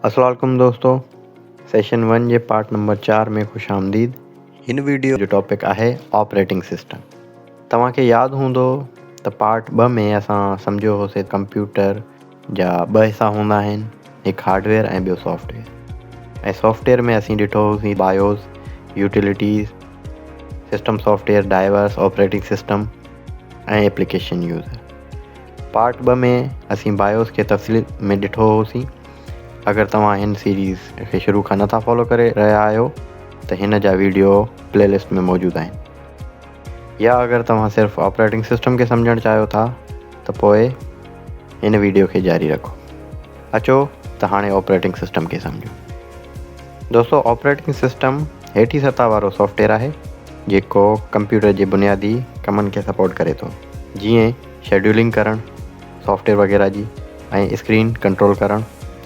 अस्सलाम वालेकुम दोस्तों, सेशन 1 जे पार्ट नंबर 4 में ख़ुश आमदीद। हिन वीडियो जो टॉपिक आहे ऑपरेटिंग सिस्टम। तव्हांखे यादि हूंदो त पार्ट 2 में असां सम्झियो होसीं कंप्यूटर जा 2 हिसा हूंदा आहिनि, हिकु हार्डवेयर ऐं ॿियो सॉफ्टवेयर। ऐं सॉफ्टवेयर में असीं ॾिठो होसीं BIOS, utilities, system software, drivers, operating system ऐं एप्लीकेशन यूज़र। पार्ट 2 में असीं बायोस खे तफ़सील में ॾिठो होसीं। अगर तव्हां हिन सीरीज़ खे शुरू खां नथा फॉलो करे रहिया आहियो त हिन जा वीडियो प्लेलिस्ट में मौजूदु आहिनि, या अगर तव्हां सिर्फ़ु ऑपरेटिंग सिस्टम खे सम्झणु चाहियो था त पोइ हिन वीडियो खे जारी रखो। अचो त हाणे ऑपरेटिंग सिस्टम खे सम्झो। दोस्तों, ऑपरेटिंग सिस्टम हेठी सतह वारो सॉफ्टवेयर आहे जेको कंप्यूटर जे बुनियादी कमनि खे सपोर्ट करे थो, जीअं शेड्यूलिंग करणु, सॉफ्टवेयर वग़ैरह जी, ऐं स्क्रीन कंट्रोल करणु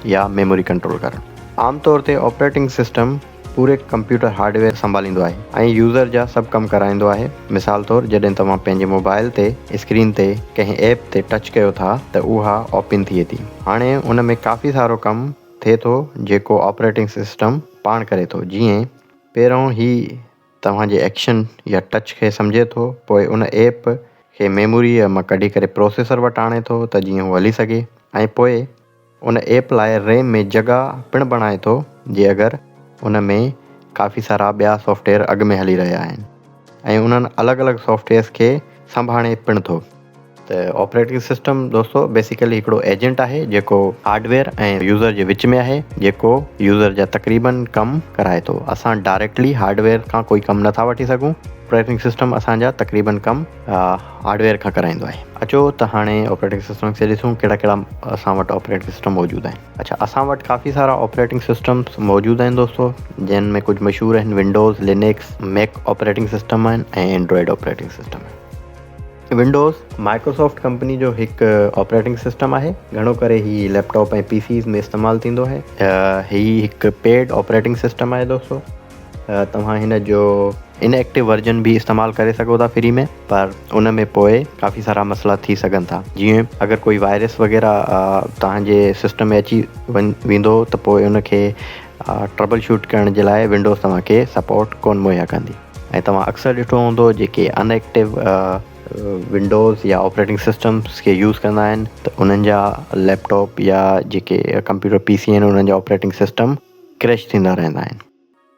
या मेमोरी कंट्रोल करणु। आमतौर ते ऑपरेटिंग सिस्टम पूरे कंप्यूटर हार्डवेयर संभालींदो आहे ऐं यूज़र जा सभु कमु कराईंदो आहे। मिसाल तौरु, जॾहिं तव्हां पंहिंजे मोबाइल ते स्क्रीन ते कंहिं ऐप ते टच कयो था त उहा ओपन थिए थी। हाणे उन में काफ़ी सारो कमु थिए थो जेको ऑपरेटिंग सिस्टम पाण करे थो। जीअं पहिरों ई तव्हांजे एक्शन या टच खे सम्झे थो, पोइ उन ऐप खे मेमोरीअ मां कढी करे प्रोसेसर वटि आणे थो त जीअं उहो हली सघे, ऐं पोइ उन ऐप लाइ रैम में जॻह पिणु बणाए थो जे अगरि उन में काफ़ी सारा ॿिया सॉफ्टवेयर अॻु में हली रहिया आहिनि, ऐं उन्हनि अलॻि अलॻि सॉफ्टवेयर्स खे संभाणे पिणु थो। त ऑपरेटिंग सिस्टम दोस्तों बेसिकली हिकिड़ो एजेंट आहे जेको हार्डवेयर ऐं यूज़र जे विच में आहे, जेको यूज़र जा तक़रीबन कमु कराए थो। असां डायरेक्टली हार्डवेयर खां कोई कमु नथा वठी सघूं। ऑपरेटिंग सिस्टम असांजा तक़रीबन कमु हार्डवेयर खां कराईंदो आहे। अचो त हाणे ऑपरेटिंग सिस्टम खे ॾिसूं कहिड़ा कहिड़ा असां वटि ऑपरेटिंग सिस्टम मौजूदु आहिनि। अच्छा, असां वटि काफ़ी सारा ऑपरेटिंग सिस्टम्स मौजूदु आहिनि दोस्तों, जिन में कुझु मशहूरु आहिनि Windows, Linux, Mac operating system आहिनि ऐं एंड्रॉइड ऑपरेटिंग सिस्टम आहे। विंडोज़ माइक्रोसॉफ्ट कंपनी जो हिकु ऑपरेटिंग सिस्टम आहे। घणो करे ही लैपटॉप ऐं पीसीज़ में इस्तेमालु थींदो आहे। ही हिकु पेड ऑपरेटिंग सिस्टम आहे दोस्तों। तव्हां हिन जो इनएक्टिव वर्जन बि इस्तेमालु करे सघो था फ्री में, पर उन में पोइ काफ़ी सारा मसइला थी सघनि था। जीअं अगरि कोई वायरस वग़ैरह तव्हांजे सिस्टम में अची वेंदो त पोइ उनखे ट्रबल शूट करण जे लाइ विंडोज़ तव्हांखे सपोर्ट कोन मुहैया कंदी। ऐं तव्हां अक्सर ॾिठो हूंदो जेके अनएक्टिव विंडोज़ या ऑपरेटिंग सिस्टम्स खे यूज़ कंदा आहिनि त उन्हनि जा लैपटॉप या जेके कंप्यूटर पीसी आहिनि उन्हनि जा ऑपरेटिंग सिस्टम क्रैश थींदा रहंदा आहिनि।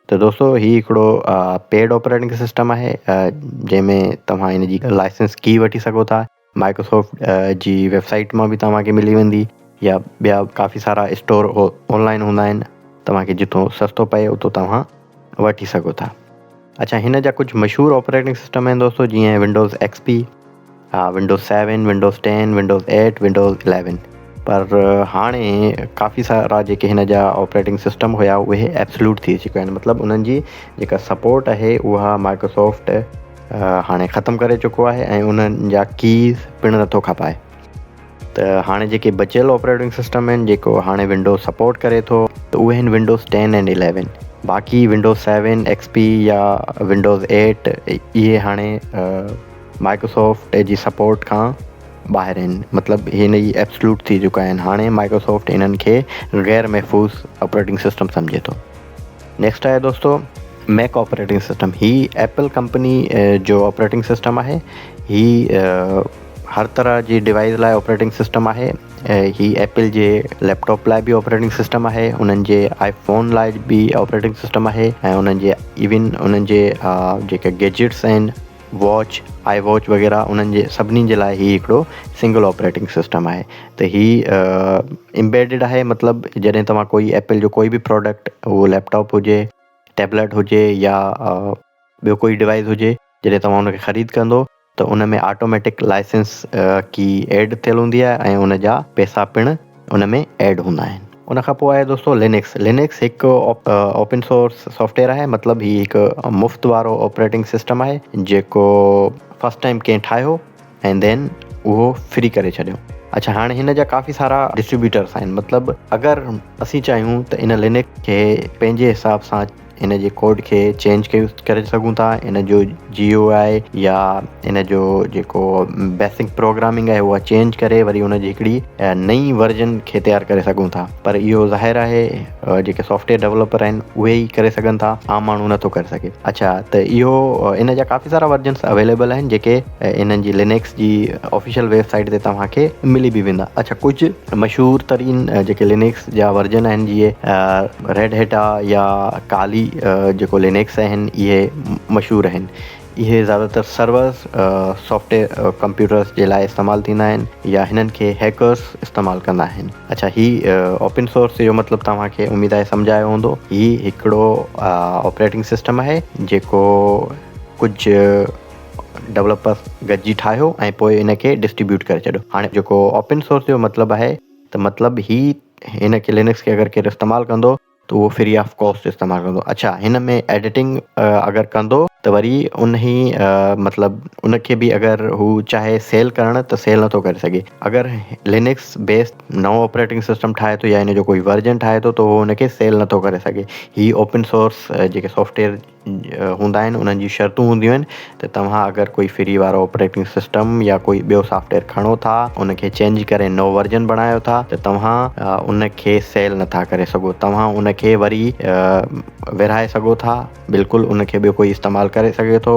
त दोस्तों, ही हिकिड़ो पेड ऑपरेटिंग सिस्टम आहे जंहिंमें तव्हां हिन जी लाइसेंस की वठी सघो था। माइक्रोसॉफ्ट जी वेबसाइट मां बि तव्हांखे मिली वेंदी, या ॿिया काफ़ी सारा स्टोर ऑनलाइन हूंदा आहिनि, तव्हांखे जिथों सस्तो पए उतो तव्हां वठी सघो था। अच्छा, हिन जा कुझु मशहूरु ऑपरेटिंग सिस्टम आहिनि दोस्तों, जीअं Windows XP, Windows 7, Windows 10, Windows 8, Windows 11। पर हाणे काफ़ी सारा जेके हिन जा ऑपरेटिंग सिस्टम हुया उहे एब्सोल्यूट थी चुका आहिनि। मतिलबु उन्हनि जी जेका सपोर्ट आहे उहा माइक्रोसॉफ्ट हाणे ख़तमु करे चुको आहे ऐं उन्हनि जा कीज़ पिणु नथो खपाए। त हाणे जेके बचियल ऑपरेटिंग सिस्टम आहिनि जेको हाणे विंडोज़ सपोर्ट करे थो त उहे आहिनि विंडोज़ 10 ऐं 11। बाक़ी विंडोज़ 7, XP या विंडोज़ 8 इहे हाणे माइक्रोसॉफ्ट जी सपोर्ट खां ॿाहिरि आहिनि। मतिलबु हिन जी एब्सोल्यूट थी चुका आहिनि। हाणे माइक्रोसॉफ्ट इन्हनि खे गैर महफ़ूज़ ऑपरेटिंग सिस्टम सम्झे थो। नेक्स्ट आहे दोस्तों मैक ऑपरेटिंग सिस्टम। ही एप्पल कंपनी जो ऑपरेटिंग सिस्टम आहे। ही हर तरह जी डिवाइस लाइ ऑपरेटिंग सिस्टम आहे। ही एप्पल जे लैपटॉप लाइ बि ऑपरेटिंग सिस्टम आहे, उन्हनि जे आईफोन लाइ बि ऑपरेटिंग सिस्टम आहे, ऐं उन्हनि जे जेके गैजेट्स आहिनि, वॉच, आई वॉच वग़ैरह, उन्हनि जे सभिनी जे लाइ ही हिकिड़ो सिंगल ऑपरेटिंग सिस्टम आहे। त ही एम्बेडेड आहे। मतिलबु जॾहिं तव्हां कोई एप्पल जो कोई बि प्रोडक्ट, उहो लैपटॉप हुजे, टैबलेट हुजे या ॿियो कोई डिवाइस हुजे, जॾहिं तव्हां उनखे ख़रीद कंदो त उन में ऑटोमेटिक लाइसेंस की एड थियल हूंदी आहे ऐं उन जा पैसा पिणु उन में एड हूंदा आहिनि। उन खां पोइ आहे दोस्तों लिनक्स हिकु ओपन सोर्स सॉफ्टवेयर आहे। मतिलबु ही हिकु मुफ़्त वारो ऑपरेटिंग सिस्टम आहे जेको फस्ट टाइम कंहिं ठाहियो ऐं देन उहो फ्री करे छॾियो। अच्छा, हाणे हिन जा काफ़ी सारा डिस्ट्रीब्यूटर्स आहिनि। मतिलबु अगरि असीं चाहियूं त इन लिनक्स खे पंहिंजे हिसाब सां इन जे कोड खे चेंज करे सघूं था। इन जो GUI या इन जो जेको बेसिक प्रोग्रामिंग आहे उहा चेंज करे वरी उन जी हिकिड़ी नई वर्जन खे तयारु करे सघूं था। पर इहो ज़ाहिर आहे जेके सॉफ्टवेयर डेवलपर आहिनि उहे ई करे सघनि था, आम माण्हू नथो करे सघे। अच्छा, त इहो इन जा काफ़ी सारा वर्जन्स अवेलेबल आहिनि जेके इन्हनि जी लिनक्स जी ऑफिशियल वेबसाइट ते तव्हांखे मिली बि वेंदा। अच्छा, कुझु मशहूरु तरीन जेके लिनक्स जा वर्जन आहिनि जीअं रेड हैट आहे या काली जेको लिनक्स आहिनि इहे मशहूरु आहिनि। इहे ज़्यादातर सर्वर्स सॉफ्टवेयर कंप्यूटर्स जे लाइ इस्तेमालु थींदा आहिनि या हिननि खे हैकर्स इस्तेमालु कंदा आहिनि। अच्छा, हीउ ओपन सोर्स जो मतिलबु तव्हांखे उमेद आहे सम्झायो हूंदो। हीउ हिकिड़ो ऑपरेटिंग सिस्टम आहे जेको कुझु डेवलपर्स गॾिजी ठाहियो ऐं पोइ इनखे डिस्ट्रीब्यूट करे छॾियो। हाणे जेको ओपन सोर्स जो मतिलबु आहे त मतिलबु हिन खे लिनक्स खे अगरि केरु इस्तेमालु कंदो त उहो फ्री ऑफ कॉस्ट इस्तेमालु कंदो। अच्छा, हिन में एडिटिंग अगरि कंदो त वरी उन ई मतिलबु उनखे बि अगरि हू चाहे सेल करणु त सेल नथो करे सघे। अगरि लिनक्स बेस्ड नओं ऑपरेटिंग सिस्टम ठाहे थो या इन जो कोई वर्जन ठाहे थो त उहो उनखे सेल नथो करे सघे। हीअ ओपन सोर्स जेके सॉफ्टवेयर हूंदा आहिनि उन्हनि जी शर्तूं हूंदियूं आहिनि त तव्हां अगरि कोई फ्री वारो ऑपरेटिंग सिस्टम या कोई ॿियो सॉफ्टवेयर खणो था, उनखे चेंज करे नओं वर्जन बणायो था त तव्हां उनखे सेल नथा करे सघो। तव्हां उनखे वरी विरहाए सघो था, बिल्कुलु उनखे ॿियो कोई इस्तेमालु करे सघे थो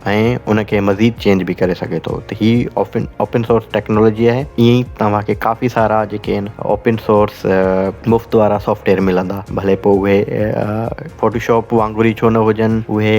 ऐं उनखे मज़ीद चेंज बि करे सघे थो। त हीअ ओपन सोर्स टेक्नोलॉजी आहे। ईअं ई तव्हांखे काफ़ी सारा जेके आहिनि ओपन सोर्स मुफ़्त वारा सॉफ्टवेयर मिलंदा, भले पोइ उहे फोटोशॉप वांगुरु ई छो न हुजनि, उहे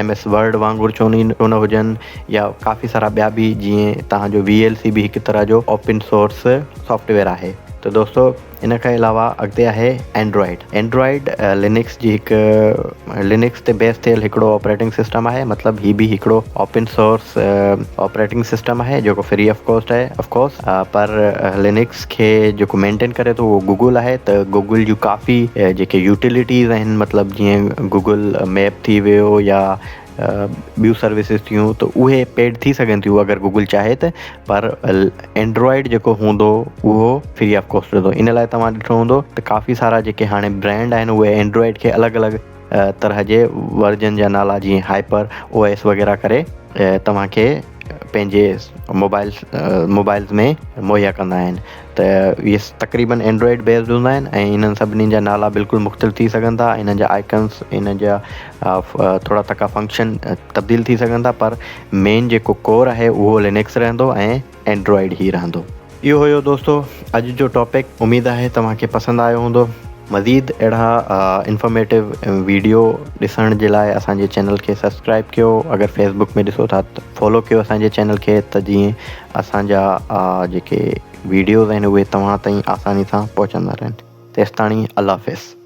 MS वर्ड वांगुरु छो न हुजनि, या काफ़ी सारा ॿिया बि, जीअं तव्हांजो VLC बि हिकु तरह जो ओपन सोर्स सॉफ्टवेयर आहे। त दोस्तो, इन खां अलावा अॻिते आहे एंड्रॉइड लिनक्स जी हिकु लिनक्स ते बेस थियल हिकिड़ो ऑपरेटिंग सिस्टम आहे। मतिलबु हीअ बि हिकिड़ो ओपन सोर्स ऑपरेटिंग सिस्टम आहे जेको फ्री ऑफ कॉस्ट आहे ऑफकोर्स, पर लिनक्स खे जेको मेंटेन करे थो उहो गूगल आहे। त गूगल जूं काफ़ी जेके यूटिलिटीज़ आहिनि, मतिलबु जीअं गूगल मैप थी वियो या ॿियूं सर्विसिस थियूं, त उहे पेड थी सघनि थियूं अगरि गूगल चाहे त, पर एंड्रॉइड जेको हूंदो उहो फ्री ऑफ कॉस्ट हूंदो। इन लाइ तव्हां ॾिठो हूंदो त काफ़ी सारा जेके हाणे ब्रांड आहिनि उहे एंड्रॉइड खे अलॻि अलॻि तरह जे वर्जन जा नाला जीअं हाइपर OS वग़ैरह करे तव्हांखे पंहिंजे मोबाइल्स में मुहैया कंदा आहिनि। त इहे तक़रीबन एंड्रॉइड बेस्ड हूंदा आहिनि ऐं इन्हनि सभिनी जा नाला बिल्कुलु मुख़्तलिफ़ थी सघनि था। इन्हनि जा आइकन्स, इन जा थोरा तका फंक्शन तब्दील थी सघनि था, पर मेन जेको कोर आहे उहो लिनक्स रहंदो ऐं एंड्रॉइड ई रहंदो। इहो हुयो दोस्तो अॼु जो टॉपिक। उमेद आहे तव्हांखे पसंदि आयो हूंदो। मज़ीद अहिड़ा इंफॉर्मेटिव वीडियो ॾिसण जे लाइ असांजे चैनल खे सब्सक्राइब कयो। अगरि फेसबुक में ॾिसो था त फॉलो कयो असांजे चैनल खे, त जीअं असांजा जेके वीडियोज़ आहिनि उहे तव्हां ताईं आसानी सां पहुचंदा रहनि। तेसिताणी अल्लाह हाफ़िज़।